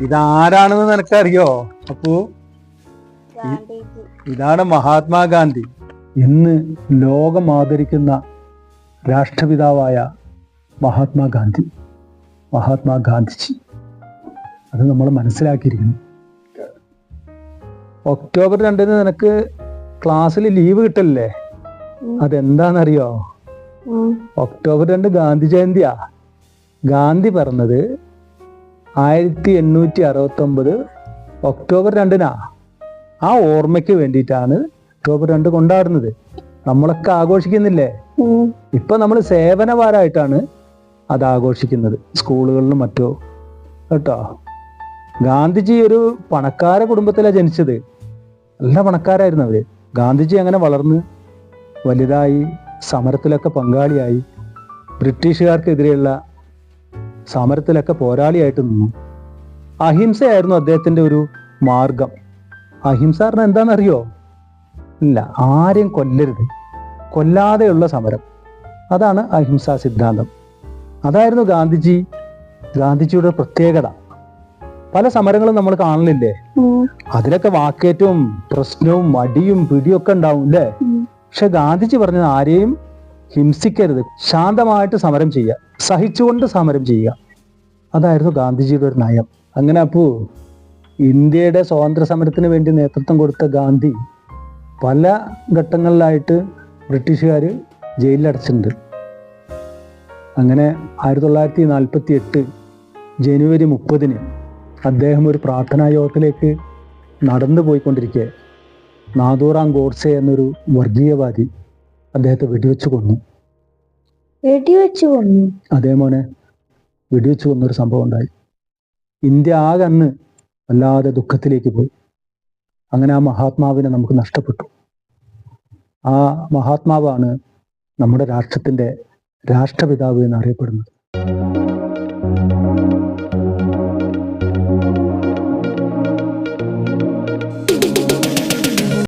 ഇതാരാണെന്ന് നിനക്കറിയോ അപ്പു? ഇതാണ് മഹാത്മാഗാന്ധി. ഇന്ന് ലോകം ആദരിക്കുന്ന രാഷ്ട്രപിതാവായ മഹാത്മാഗാന്ധിജി. അത് നമ്മൾ മനസ്സിലാക്കിയിരിക്കുന്നു. ഒക്ടോബർ 2 നിനക്ക് ക്ലാസ്സിൽ ലീവ് കിട്ടല്ലേ? അതെന്താണെന്നറിയോ? ഒക്ടോബർ 2 ഗാന്ധി ജയന്തിയാ. ഗാന്ധി പറഞ്ഞത് 1869 ഒക്ടോബർ 2 ആ ഓർമ്മയ്ക്ക് വേണ്ടിയിട്ടാണ് ഒക്ടോബർ 2 കൊണ്ടാടുന്നത്. നമ്മളൊക്കെ ആഘോഷിക്കുന്നില്ലേ? ഇപ്പൊ നമ്മൾ സേവനവാരമായിട്ടാണ് അത് ആഘോഷിക്കുന്നത്, സ്കൂളുകളിലും മറ്റോ കേട്ടോ. ഗാന്ധിജി ഒരു പണക്കാര കുടുംബത്തിലാണ് ജനിച്ചത്. നല്ല പണക്കാരായിരുന്നു അവര്. ഗാന്ധിജി അങ്ങനെ വളർന്ന് വലുതായി, സമരത്തിലൊക്കെ പങ്കാളിയായി, ബ്രിട്ടീഷുകാർക്കെതിരെയുള്ള സമരത്തിലൊക്കെ പോരാളിയായിട്ട് നിന്നു. അഹിംസയായിരുന്നു അദ്ദേഹത്തിന്റെ ഒരു മാർഗം. അഹിംസ പറഞ്ഞാൽ എന്താണെന്നറിയോ? ഇല്ല, ആരെയും കൊല്ലരുത്, കൊല്ലാതെയുള്ള സമരം. അതാണ് അഹിംസാ സിദ്ധാന്തം. അതായിരുന്നു ഗാന്ധിജിയുടെ പ്രത്യേകത. പല സമരങ്ങളും നമ്മൾ കാണലില്ലേ? അതിലൊക്കെ വാക്കേറ്റവും പ്രശ്നവും അടിയും പിടിയും ഒക്കെ ഉണ്ടാവും അല്ലേ? പക്ഷെ ഗാന്ധിജി പറഞ്ഞത് ആരെയും ഹിംസിക്കരുത്, ശാന്തമായിട്ട് സമരം ചെയ്യുക, സഹിച്ചുകൊണ്ട് സമരം ചെയ്യുക. അതായിരുന്നു ഗാന്ധിജിയുടെ ഒരു നയം. അങ്ങനെ അപ്പോൾ ഇന്ത്യയുടെ സ്വാതന്ത്ര്യ സമരത്തിന് വേണ്ടി നേതൃത്വം കൊടുത്ത ഗാന്ധി പല ഘട്ടങ്ങളിലായിട്ട് ബ്രിട്ടീഷുകാർ ജയിലിലടച്ചിട്ടുണ്ട്. അങ്ങനെ 1948 ജനുവരി 30 അദ്ദേഹം ഒരു പ്രാർത്ഥനാ യോഗത്തിലേക്ക് നടന്നു പോയിക്കൊണ്ടിരിക്കെ നാഥൂറാം ഗോഡ്സെ എന്നൊരു വർഗീയവാദി അദ്ദേഹത്തെ വെടിവെച്ച് കൊന്നു. അതേ മോനെ, വെടിവെച്ച് കൊന്നൊരു സംഭവം ഉണ്ടായി. ഇന്ത്യ ആകെ അന്ന് വല്ലാതെ ദുഃഖത്തിലേക്ക് പോയി. അങ്ങനെ ആ മഹാത്മാവിനെ നമുക്ക് നഷ്ടപ്പെട്ടു. ആ മഹാത്മാവാണ് നമ്മുടെ രാഷ്ട്രത്തിന്റെ രാഷ്ട്രപിതാവ് എന്നറിയപ്പെടുന്നത്.